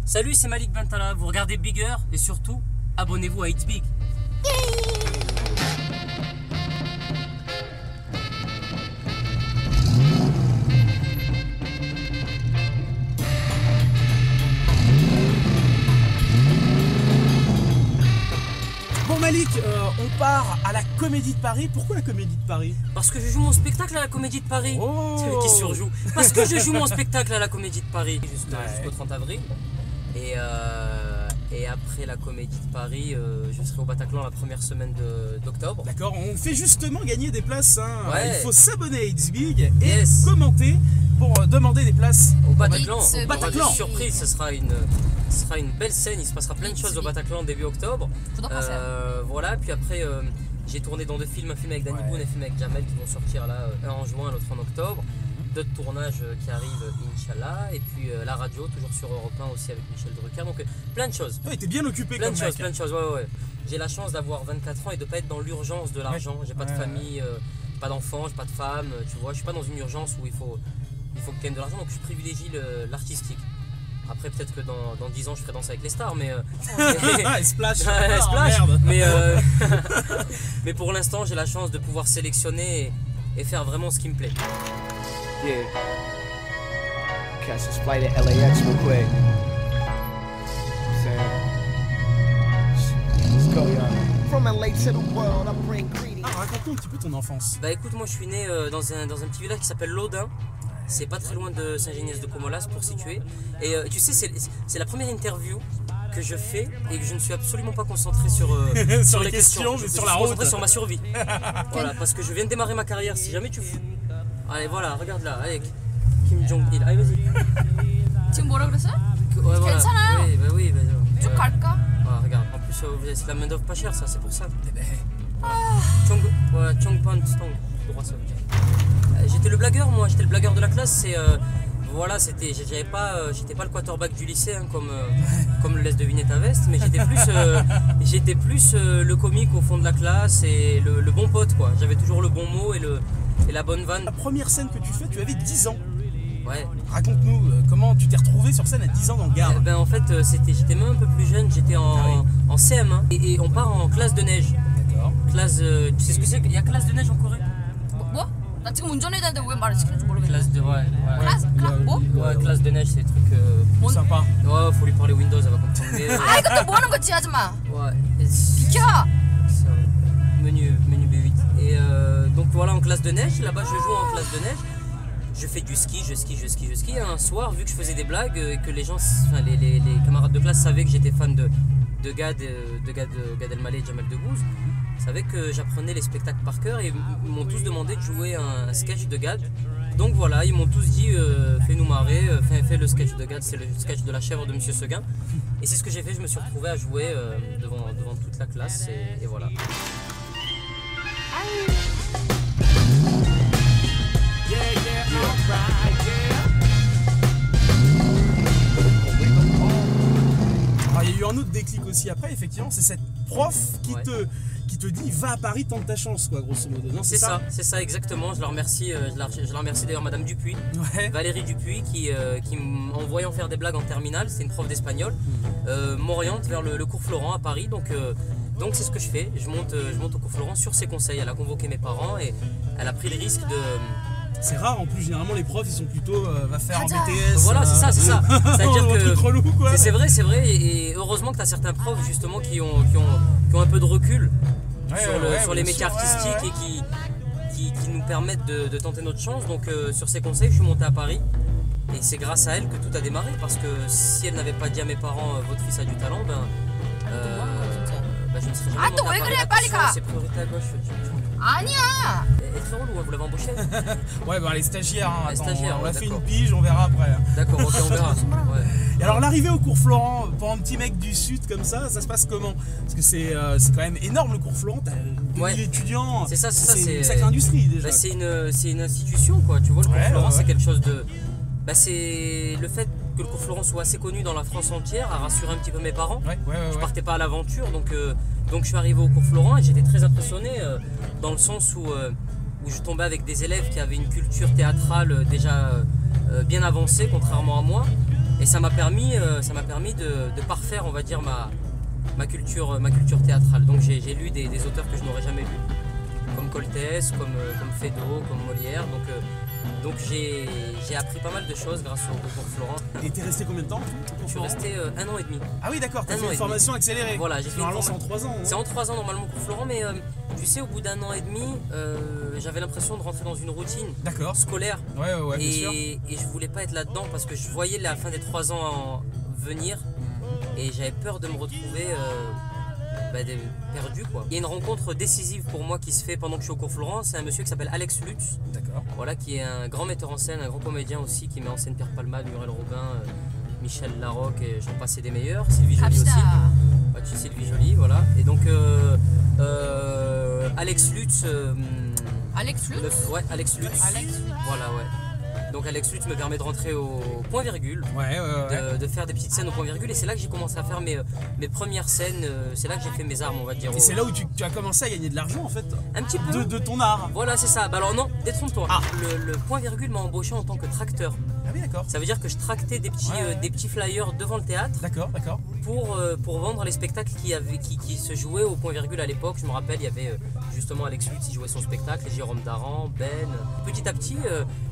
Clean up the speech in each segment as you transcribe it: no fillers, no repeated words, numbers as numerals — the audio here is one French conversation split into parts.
Salut, c'est Malik Bentala, vous regardez Bigger et surtout, abonnez-vous à It's Big. Bon Malik, on part à la Comédie de Paris. Pourquoi la Comédie de Paris? Parce que je joue mon spectacle à la Comédie de Paris. Oh. C'est lui qui surjoue. Parce que je joue mon spectacle à la Comédie de Paris jusqu'au 30 avril. Et après la Comédie de Paris, je serai au Bataclan la première semaine d'octobre. D'accord, on fait justement gagner des places. Hein. Ouais. Il faut s'abonner à It's Big et Yes. commenter pour demander des places Au Bataclan. It's Au Bataclan. Surprise, ce sera une belle scène. Il se passera plein de choses au Bataclan début octobre. Voilà, puis après j'ai tourné dans deux films, un film avec Danny Boone et un film avec Jamel qui vont sortir là, un en juin, l'autre en octobre. D'autres tournages qui arrivent, Inch'Allah, et puis la radio, toujours sur Europe 1 aussi avec Michel Drucker, donc plein de choses. Ouais, t'es bien occupé Plein comme de choses, mec. plein de choses, ouais. J'ai la chance d'avoir 24 ans et de ne pas être dans l'urgence de l'argent. J'ai pas de famille, pas d'enfants, j'ai pas de femme, tu vois, je suis pas dans une urgence où il faut que je gagne de l'argent, donc je privilégie l'artistique. Après peut-être que dans 10 ans je ferai danser avec les stars, mais... Splash, Splash, merde. mais pour l'instant j'ai la chance de pouvoir sélectionner et faire vraiment ce qui me plaît. Yeah. Catch this flight at LAX real quick. Let's go, y'all. From LA to the world, I bring greetings. Raconte-nous un petit peu ton enfance. Bah écoute, moi je suis né dans un petit village qui s'appelle Laudun. C'est pas très loin de Saint-Géniès-de-Comolas pour situer. Et tu sais, c'est la première interview que je fais et que je ne suis absolument pas concentré sur les questions, mais sur la route. Je suis concentré sur ma survie. Voilà, parce que je viens de démarrer ma carrière, si jamais tu fous. Allez, voilà, regarde là, avec Kim Jong-il. Allez, vas-y. 지금 뭐라 그랬어요? Ouais, voilà. 괜찮아요. Oui. 쭉 갈까? Voilà, regarde, en plus c'est la main d'œuvre pas chère, ça, c'est pour ça. Chongpan Stong, droit ça veut dire. J'étais le blagueur, moi, j'étais le blagueur de la classe. Voilà, j'étais pas le quarterback du lycée, hein, comme le laisse deviner ta veste, mais j'étais plus le comique au fond de la classe et le bon pote, quoi. J'avais toujours le bon mot et la bonne vanne. La première scène que tu fais, tu avais 10 ans. Ouais. Raconte-nous comment tu t'es retrouvé sur scène à 10 ans dans le Gard. Ben en fait, j'étais même un peu plus jeune, j'étais en CM1 et on part en classe de neige. D'accord. Classe, tu sais ce que c'est? Il y a classe de neige en Corée? 뭐? 나 지금 운전해야 되는데 왜 말을 시키는지 모르겠네. Classe de 뭐? Ouais, classe de neige, c'est des trucs. Sympa. Ouais, faut lui parler Windows, elle va comprendre. Mais, 아 이거 또 뭐 하는 거지 아줌마? ouais. 비켜! C'est un menu B8. Et donc voilà, en classe de neige, là-bas je joue en classe de neige. Je fais du ski, je skie. Et un soir, vu que je faisais des blagues et que les gens, enfin les camarades de classe savaient que j'étais fan de Gad Elmaleh et Jamel Debbouze, savaient que j'apprenais les spectacles par cœur et ils m'ont tous demandé de jouer un sketch de Gad. Donc voilà, ils m'ont tous dit fais-nous marrer, fais le sketch de Gad, c'est le sketch de la chèvre de Monsieur Seguin. Et c'est ce que j'ai fait, je me suis retrouvé à jouer devant toute la classe et voilà. Alors, il y a eu un autre déclic aussi après, effectivement, c'est cette prof qui te dit va à Paris, tente ta chance, quoi, grosso modo. Non, C'est ça exactement. Je la remercie d'ailleurs Madame Dupuis, Ouais. Valérie Dupuis, qui en voyant faire des blagues en terminale, c'est une prof d'espagnol, m'oriente vers le cours Florent à Paris. Donc c'est ce que je fais. Je monte au cours Florent sur ses conseils. Elle a convoqué mes parents et elle a pris le risque de... C'est rare en plus, généralement les profs ils sont plutôt va faire en Raja. BTS. Voilà, c'est ça. C'est-à-dire un truc relou, quoi. c'est vrai. Et heureusement que tu as certains profs justement qui ont un peu de recul sur les métiers artistiques et qui nous permettent de tenter notre chance. Donc sur ses conseils, je suis monté à Paris. Et c'est grâce à elle que tout a démarré. Parce que si elle n'avait pas dit à mes parents votre fils a du talent, je ne serais jamais monté 또 à 왜 Paris. 그래? 빨리 Attention, 가. c'est priorité à gauche. 아니야! Elle est très relou, hein, vous l'avez embauché? Ouais, bah les stagiaires, hein, Les attends, stagiaires, on a ouais, fait une d'accord. pige, on verra après. D'accord, ok, on verra. Ouais. Et alors l'arrivée au cours Florent, pour un petit mec du sud comme ça se passe comment? Parce que c'est quand même énorme le cours Florent, t'as 2000 étudiants, c'est ça, c'est une sacrée industrie déjà. Bah, c'est une institution, quoi, tu vois, le cours Florent, c'est quelque chose de... Bah, c'est le fait que le cours Florent soit assez connu dans la France entière a rassuré un petit peu mes parents. Je partais pas à l'aventure, donc je suis arrivé au cours Florent et j'étais très impressionné dans le sens où je tombais avec des élèves qui avaient une culture théâtrale déjà bien avancée, contrairement à moi. Et ça m'a permis de parfaire, on va dire, ma culture théâtrale. Donc j'ai lu des auteurs que je n'aurais jamais lus, comme Coltès, comme Feydeau, comme Molière. Donc j'ai appris pas mal de choses grâce au cours Florent. Et t'es resté combien de temps? Je suis resté 1 an et demi. Ah oui, d'accord, t'as Un fait an une et formation accélérée. Voilà, j'ai fait Normalement, c'est en 3 ans. C'est en 3 ans normalement cours Florent, mais tu sais, au bout d'1 an et demi, j'avais l'impression de rentrer dans une routine D'accord. scolaire. Ouais, bien sûr. Et je voulais pas être là-dedans parce que je voyais la fin des 3 ans venir et j'avais peur de me retrouver perdu quoi. Il y a une rencontre décisive pour moi qui se fait pendant que je suis au cours Florent, c'est un monsieur qui s'appelle Alex Lutz. D'accord. Voilà, qui est un grand metteur en scène, un grand comédien aussi, qui met en scène Pierre Palmade, Muriel Robin, Michel Larocque et j'en passe des meilleurs, Sylvie Joly aussi. Ouais, tu sais, Sylvie Joly, voilà. Et donc Alex Lutz. Alex Lutz. Ouais, Alex Lutz. Voilà, ouais. Donc Alex Lutz me permet de rentrer au point virgule, Ouais. de faire des petites scènes au point virgule, et c'est là que j'ai commencé à faire mes premières scènes, c'est là que j'ai fait mes armes, on va dire. Et c'est là où tu as commencé à gagner de l'argent en fait. Un petit peu. De ton art. Voilà, c'est ça. Bah alors non, détrompe-toi. Ah. Le point virgule m'a embauché en tant que tracteur. Ah oui, d'accord. Ça veut dire que je tractais des petits flyers devant le théâtre D'accord. pour vendre les spectacles qui se jouaient au point virgule à l'époque. Je me rappelle, il y avait justement Alex Lutz qui jouait son spectacle, Jérôme Daran, Ben. Petit à petit,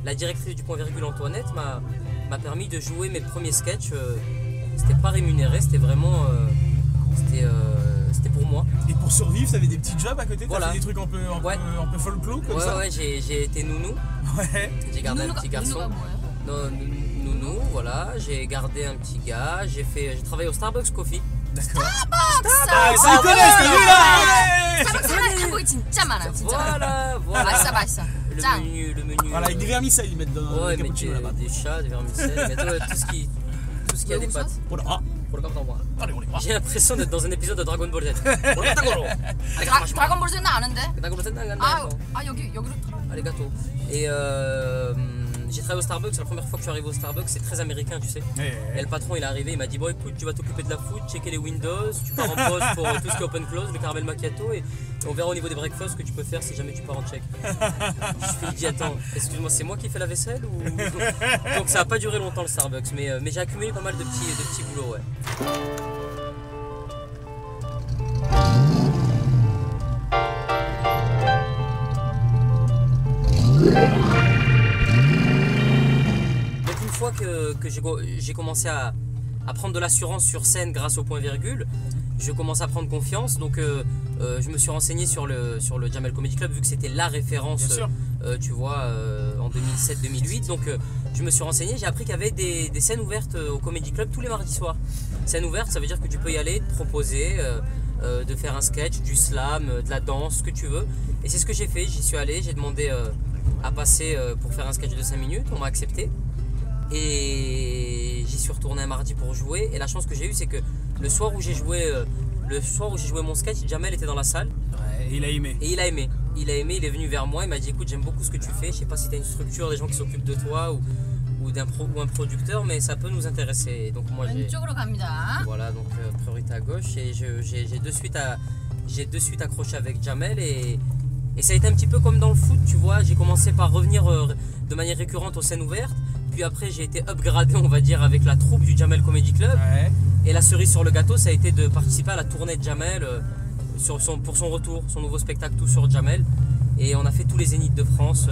la directrice du point virgule, Antoinette, m'a permis de jouer mes premiers sketchs. C'était pas rémunéré, c'était vraiment c'était pour moi. Et pour survivre, t'avais des petits jobs à côté. Voilà. T'as fait des trucs un peu folklore comme ça. Ouais, j'ai été nounou. Ouais. J'ai gardé un petit garçon. 누누가 뭐예요? Non, nounou, voilà. J'ai gardé un petit gars. J'ai travaillé au Starbucks Coffee. D'accord. 스타벅스. Ça ils connaissent, t'as vu là? 스타벅스는 한국이 진짜 많아, 진짜. Voilà. 맛있어. Le 짱. menu. Voilà, avec des vermicelles, ils mettent dans Ouais, le mais cappuccino là-bas. des chats, des vermicelles, mais tout ce qui a des pattes. Voilà. Ah, Pour le corps allez, on les voit. J'ai l'impression d'être dans un épisode de Dragon Ball Z. 드라곤볼 Z는 아는데? Dragon Ball Z, 여기로 Allez, gâteau. Et j'ai travaillé au Starbucks, c'est la première fois que je suis arrivé au Starbucks, c'est très américain, tu sais. Et le patron, il est arrivé, il m'a dit bon écoute, tu vas t'occuper de la food, checker les Windows, tu pars en poste pour tout ce qui est open close, le caramel macchiato, et on verra au niveau des breakfasts ce que tu peux faire si jamais tu pars en check. Je lui ai dit attends, excuse-moi, c'est moi qui fais la vaisselle ou... Donc ça a pas duré longtemps le Starbucks, mais j'ai accumulé pas mal de petits boulots, ouais. Donc une fois que j'ai commencé à prendre de l'assurance sur scène grâce au point virgule, je commence à prendre confiance. Donc je me suis renseigné sur le Jamel Comedy Club vu que c'était la référence, tu vois, en 2007-2008. Donc je me suis renseigné, j'ai appris qu'il y avait des scènes ouvertes au Comedy Club tous les mardis soirs. Scène ouverte, ça veut dire que tu peux y aller, te proposer, de faire un sketch, du slam, de la danse, ce que tu veux. Et c'est ce que j'ai fait, j'y suis allé, j'ai demandé à passer pour faire un sketch de 5 minutes, on m'a accepté. Et j'y suis retourné un mardi pour jouer. Et la chance que j'ai eue, c'est que le soir où j'ai joué mon sketch, Jamel était dans la salle. Ouais, il a aimé. Et il a aimé, il est venu vers moi, il m'a dit écoute j'aime beaucoup ce que tu fais, je sais pas si tu as une structure, des gens qui s'occupent de toi ou un producteur, mais ça peut nous intéresser. Et donc moi 왼쪽으로 갑니다. voilà, donc priorité à gauche, et j'ai de suite accroché avec Jamel, et ça a été un petit peu comme dans le foot, tu vois, j'ai commencé par revenir de manière récurrente aux scènes ouvertes, puis après j'ai été upgradé on va dire avec la troupe du Jamel Comedy Club. Ouais. Et la cerise sur le gâteau, ça a été de participer à la tournée de Jamel pour son retour, son nouveau spectacle Tout sur Jamel. Et on a fait tous les zéniths de France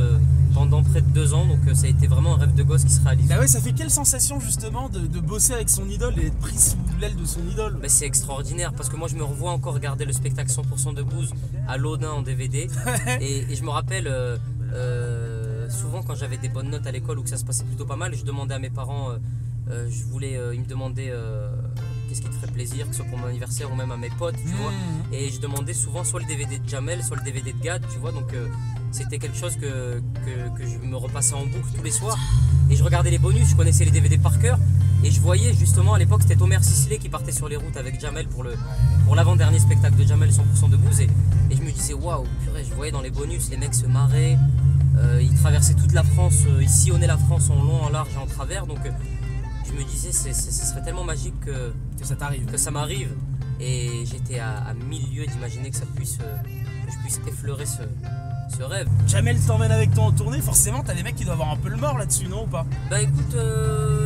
pendant près de 2 ans, donc ça a été vraiment un rêve de gosse qui se réalise. Bah ouais, ça fait quelle sensation justement de bosser avec son idole et d'être pris sous l'aile de son idole? Mais c'est extraordinaire parce que moi je me revois encore regarder le spectacle 100% de Booze à l'Audin en DVD. et je me rappelle souvent quand j'avais des bonnes notes à l'école ou que ça se passait plutôt pas mal, je demandais à mes parents, ils me demandaient qu'est-ce qui te ferait plaisir, que ce soit pour mon anniversaire ou même à mes potes, tu vois. Et je demandais souvent soit le DVD de Jamel, soit le DVD de Gad, tu vois. Donc c'était quelque chose que je me repassais en boucle tous les soirs. Et je regardais les bonus, je connaissais les DVD par cœur. Et je voyais justement à l'époque, c'était Omer Sisley qui partait sur les routes avec Jamel pour l'avant-dernier spectacle de Jamel 100% de Booze. Et je me disais waouh, purée, je voyais dans les bonus les mecs se marraient. Ils traversaient toute la France, ils sillonnaient la France en long, en large et en travers. Donc je me disais ce serait tellement magique que ça m'arrive. Et j'étais à 1000 lieues d'imaginer que je puisse effleurer ce le rêve. Jamel t'emmène avec toi en tournée, forcément t'as des mecs qui doivent avoir un peu le mort là-dessus, non ou pas? Bah écoute,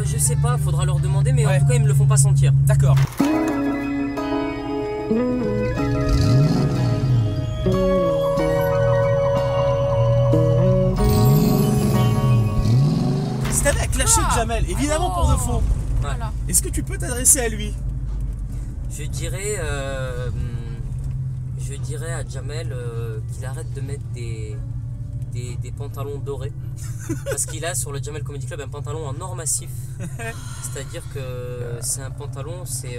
je sais pas, faudra leur demander, mais Ouais. en tout cas ils me le font pas sentir. D'accord. Si t'avais à clasher Jamel, évidemment pour de faux, Voilà. est-ce que tu peux t'adresser à lui? Je dirais à Jamel qu'il arrête de mettre des pantalons dorés. Parce qu'il a sur le Jamel Comedy Club un pantalon en or massif. C'est-à-dire que c'est un pantalon, c'est...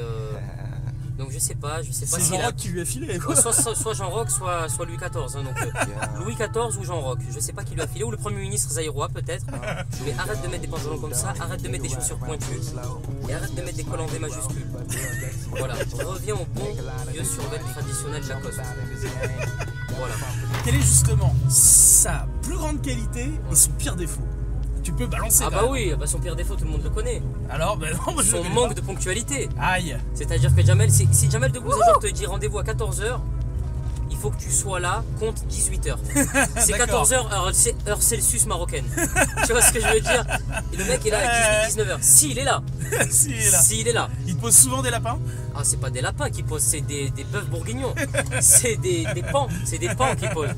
donc je sais pas C'est s'il Jean a... Rock qui lui a filé quoi. Soit Jean Rock, soit Louis XIV. Hein, donc, Louis XIV ou Jean Rock, je sais pas qui lui a filé, ou le Premier ministre Zaïrois peut-être. Mais arrête de mettre des pantalons comme ça, arrête de mettre des chaussures pointues et arrête de mettre des cols en V majuscules. Voilà, reviens au bon vieux survêt traditionnel de Lacoste. Voilà. Quelle est justement sa plus grande qualité et son pire défaut? Tu peux balancer. Ah quand bah même. oui, bah son pire défaut tout le monde le connaît. Alors, ben non, moi je le Son connais manque pas. de ponctualité. Aïe. C'est-à-dire que Jamel, si Jamel Debbouze un jour te dit rendez-vous à 14h, il faut que tu sois là, compte 18h. C'est D'accord. 14h, heure Celsius marocaine. Tu vois ce que je veux dire? Et le mec est là à 18-19h. S'il est là. Si, il est là. S'il est là. Il te pose souvent des lapins? Ah, c'est pas des lapins qui posent, c'est des bœufs bourguignons. C'est des pans. C'est des pans qui posent.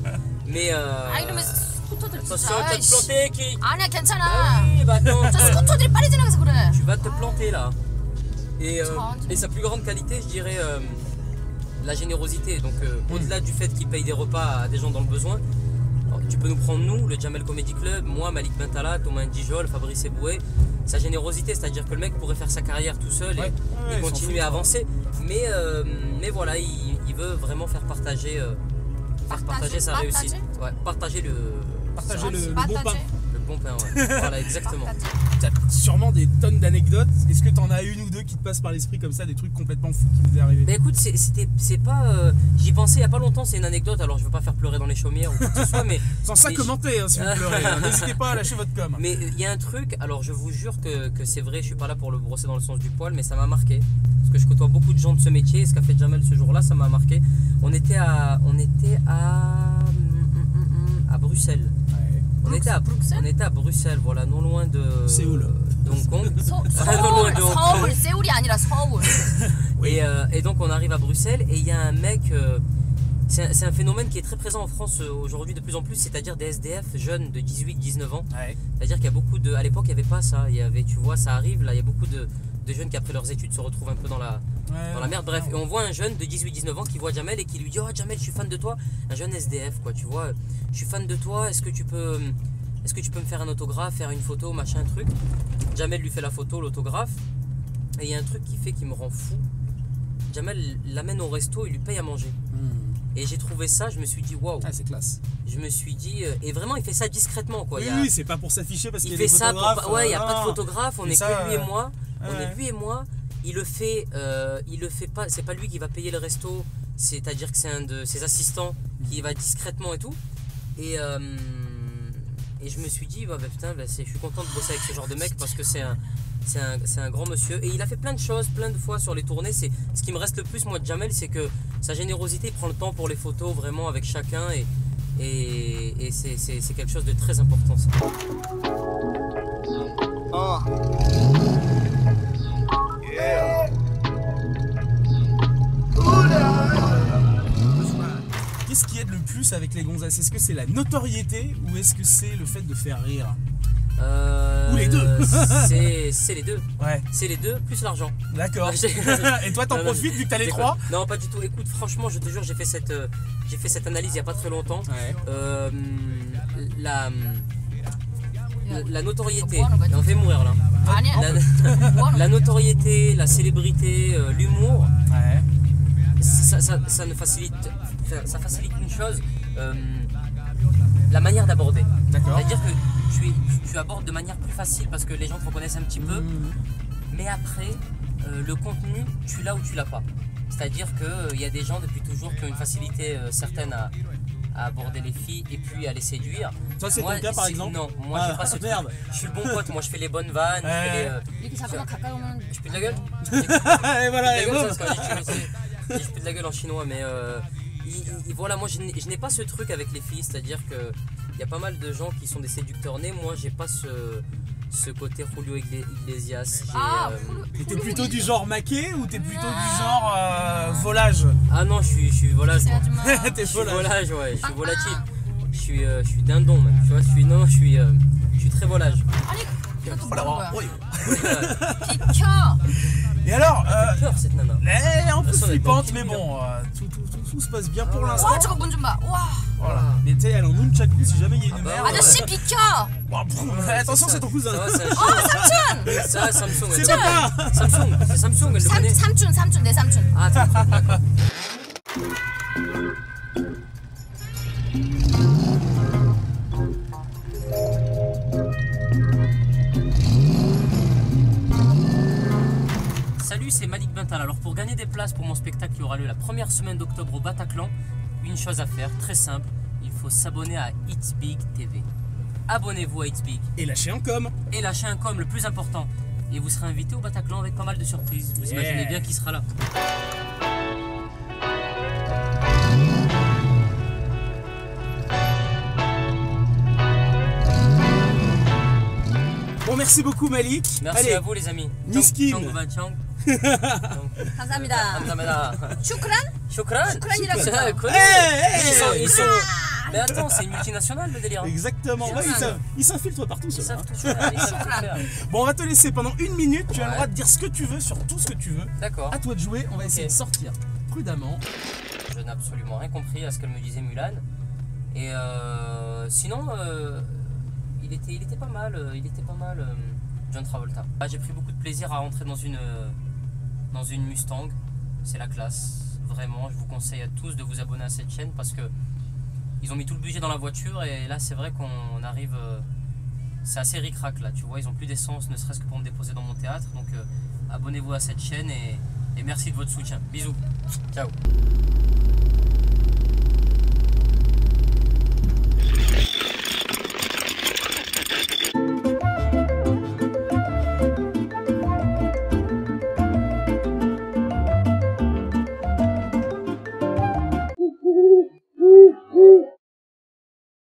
Mais 아 이러면 스쿠터들 attention, 진짜. tu vas te 아이씨. planter, qui. 아니야 Ah 괜찮아. oui, bah attends. 저 스쿠터들이 빨리 지나가서 그래. Tu vas te planter là. Et Tranquille. sa plus grande qualité, je dirais, la générosité. Donc, au-delà du fait qu'il paye des repas à des gens dans le besoin, alors, tu peux nous prendre nous, le Jamel Comedy Club, moi, Malik Bentala, Thomas Ndijol, Fabrice Eboué. Sa générosité, c'est-à-dire que le mec pourrait faire sa carrière tout seul et, Ouais. Ouais, et il s'en continuer fout, à quoi. avancer. Mais voilà, il veut vraiment faire partager, sa Partager. réussite. Ouais, partager le Partager le bon pain. bon pain. Ouais. Voilà, exactement. T'as sûrement des tonnes d'anecdotes. Est-ce que t'en as une ou deux qui te passent par l'esprit comme ça, des trucs complètement fous qui vous est arrivé? Bah écoute, c'est pas. J'y pensais il y a pas longtemps, c'est une anecdote, alors je veux pas faire pleurer dans les chaumières ou quoi que ce soit, mais. Sans ça mais commenter hein, si vous pleurez. hein. N'hésitez pas à lâcher votre com. Mais il y a un truc, alors je vous jure que c'est vrai, je suis pas là pour le brosser dans le sens du poil, mais ça m'a marqué. Parce que je côtoie beaucoup de gens de ce métier, et ce qu'a fait Jamel ce jour-là, ça m'a marqué. On était à Bruxelles. Ouais. On était à Bruxelles, voilà, non loin de Séoul. de Hong Kong. 서울, loin de Hong Kong. 서울, 세울이 아니라 서울. Et donc on arrive à Bruxelles et il y a un mec, c'est un phénomène qui est très présent en France aujourd'hui de plus en plus, c'est-à-dire des SDF jeunes de 18-19 ans. Ouais. C'est-à-dire qu'il y a beaucoup de... À l'époque il n'y avait pas ça, il y avait, tu vois, ça arrive là, il y a beaucoup de jeunes qui après leurs études se retrouvent un peu dans la merde. Bref, et on voit un jeune de 18-19 ans qui voit Jamel et qui lui dit: oh Jamel, je suis fan de toi. Un jeune SDF quoi, tu vois, je suis fan de toi, est-ce que tu peux me faire un autographe, faire une photo, machin truc. Jamel lui fait la photo, l'autographe, et il y a un truc qui me rend fou. Jamel l'amène au resto, il lui paye à manger. Et j'ai trouvé ça, je me suis dit waouh. Ah, c'est classe. Je me suis dit, et vraiment il fait ça discrètement quoi. Oui, Il y a- oui, c'est pas pour s'afficher parce qu'il il y a fait des ça pour photographes. pas... Ouais, il n'y a pas de non. photographe, on Mais est ça, que lui et moi. On ouais. est lui et moi. Il le fait pas, c'est pas lui qui va payer le resto, c'est-à-dire que c'est un de ses assistants qui va discrètement et tout. Et je me suis dit, bah, putain, je suis content de bosser avec ce genre de mec parce que c'est un grand monsieur. Et il a fait plein de choses, plein de fois sur les tournées. Ce qui me reste le plus, moi, de Jamel, c'est que sa générosité, il prend le temps pour les photos vraiment avec chacun. Et c'est quelque chose de très important, ça. Qu'est-ce qui aide le plus avec les gonzesses? Est-ce que c'est la notoriété ou est-ce que c'est le fait de faire rire? Ou les deux. C'est les deux. Ouais, C'est les deux, plus l'argent. d'accord. Et toi, t'en Non, non, profites vu que t'as les je trois? déconne. Non, pas du tout. Écoute, franchement, je te jure, j'ai fait cette analyse il n'y a pas très longtemps. Ouais. La notoriété, Bon, on va on fait mourir là. 아니야. La notoriété, la célébrité, l'humour, Ouais. ça ne facilite, ça facilite une chose, la manière d'aborder. D'accord. C'est-à-dire que tu abordes de manière plus facile parce que les gens te reconnaissent un petit peu, mais après, le contenu, tu l'as ou tu l'as pas. C'est-à-dire qu'il y a des gens depuis toujours qui ont une facilité certaine à aborder les filles et puis à les séduire. Toi, c'est ton cas par exemple? Non, moi j'ai pas ce truc. Merde. Je suis le bon pote, moi je fais les bonnes vannes, je fais les, 이렇게 자꾸만 가까이 오면 je pue de la gueule. Et voilà, et Je boum. pue de la gueule en chinois, mais voilà, moi je n'ai pas ce truc avec les filles, c'est-à-dire que il y a pas mal de gens qui sont des séducteurs nés. Moi, j'ai pas ce côté Julio Iglesias. 아, Et t'es plutôt du genre maquet ou t'es plutôt du genre volage? Ah non, je suis volage. Moi. T'es Je suis volage. volage, ouais. Je suis volatile. Je suis dindon même. Tu vois, je suis très volage. 아니 이것도 Voilà, 뭐라는 거야? oui. 비켜. Et alors, Peur cette nana. elle est un peu De toute façon, elle est flippante, pas mais timide, bon, tout se passe bien pour Ah. l'instant. 와 저거 문 좀 봐. 와 Voilà. Mais tu sais, elle est en nunchaku si jamais il y a une bah merde. ouais. 아저씨 비켜. Bon, attention, c'est ton cousin. Ça va, c'est un 어 삼촌. Ça, Samsung. C'est elle- papa. Samsung, c'est Samsung, elle le connaît. 삼촌 내 삼촌. Ah, Samsung, d'accord. Salut, c'est Malik Bental. Alors pour gagner des places pour mon spectacle qui aura lieu la première semaine d'octobre au Bataclan, une chose à faire, très simple, il faut s'abonner à It's Big TV. Abonnez-vous à It's Big Et lâchez un com. et lâchez un com le plus important. Et vous serez invité au Bataclan avec pas mal de surprises. Vous Yeah. imaginez bien qui sera là. Bon, merci beaucoup Malik. Merci Allez, à vous les amis. Miskin. Chang. 감사합니다. Kamsameda. 슈크란? Shukran. Shukran이라고 C'est 해요. connu. Hey, Ils sont... Mais attends, c'est une multinationale le délire. Exactement, ouais, ils s'infiltrent partout Ils ceux-là. savent tout faire. Ils savent tout faire. Bon, on va te laisser pendant 1 minute, tu as le Ouais. droit de dire ce que tu veux sur tout ce que tu veux. D'accord. À toi de jouer, on va essayer Ok. de sortir prudemment. Je n'ai absolument rien compris à ce qu'elle me disait Mulan. Et sinon, il était pas mal. John Travolta. Ah, j'ai pris beaucoup de plaisir à rentrer dans une Mustang. C'est la classe. Vraiment, je vous conseille à tous de vous abonner à cette chaîne parce que ils ont mis tout le budget dans la voiture et là c'est vrai qu'on arrive. C'est assez ric-rac là, tu vois. Ils ont plus d'essence, ne serait-ce que pour me déposer dans mon théâtre. Donc abonnez-vous à cette chaîne et merci de votre soutien. Bisous. Ciao.